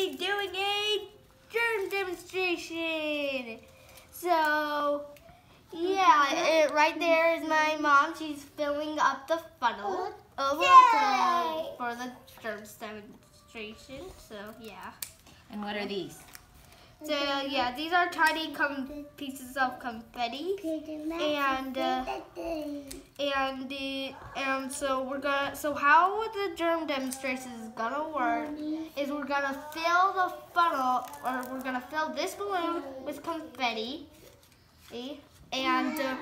be doing a germ demonstration. So, yeah, right there is my mom. She's filling up the funnel for the germ demonstration. So, yeah. And what are these? So, yeah, these are tiny pieces of confetti, and so how the germ demonstration is gonna work is we're gonna fill the funnel, or we're gonna fill this balloon with confetti, and then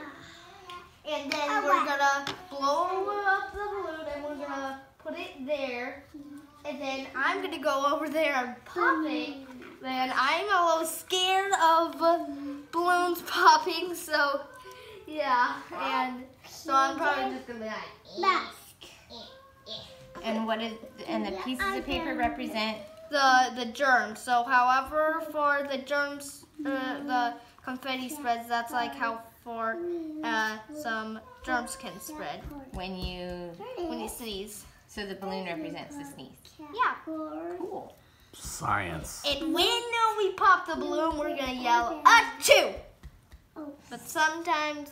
we're gonna blow up the balloon and we're gonna put it there, and then I'm gonna go over there and pop it. Then I'm a little scared of balloons popping, so yeah, and so I'm probably just gonna be like And the pieces of paper represent the germs. So however for the germs, the confetti spreads, that's like how for some germs can spread when you sneeze. So the balloon represents the sneeze. Yeah. Cool. Science. And when we pop the balloon, we're gonna yell "achoo!" But sometimes,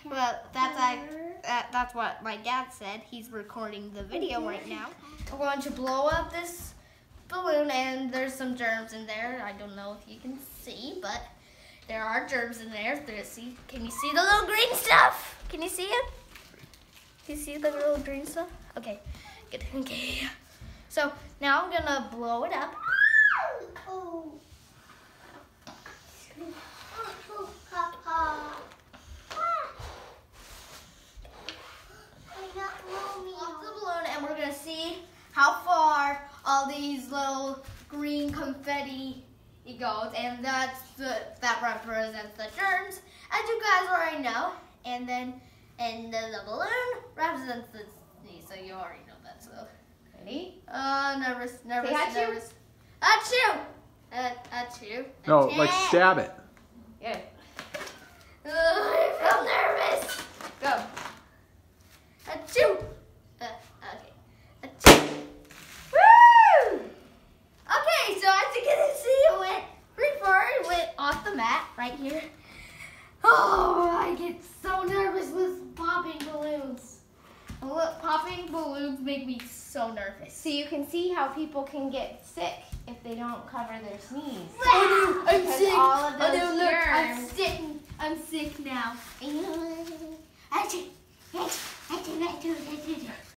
that's what my dad said. He's recording the video right now. We're going to blow up this balloon, and there's some germs in there. I don't know if you can see, but there are germs in there. Can you see the little green stuff? Can you see it? Can you see the little green stuff? Okay, good. Okay. So now I'm gonna blow it up. Pop the balloon, and we're gonna see how far all these little green confetti it goes, and that represents the germs, as you guys already know. And then the balloon represents the sneeze, so you already know that. So. Ready? Nervous. Say achoo. Achoo! Achoo. No, like stab it. Good. I feel nervous. Go. Achoo! Okay. Achoo. Woo! Okay, so as you can see, it went pretty far. It went off the mat right here. Oh, I get so nervous with popping balloons. Popping balloons make me so nervous. So you can see how people can get sick if they don't cover their sneeze. Oh, no, I'm Because sick. all of those oh no, look, germs. I'm sick now. Achoo. Achoo. Achoo. Achoo.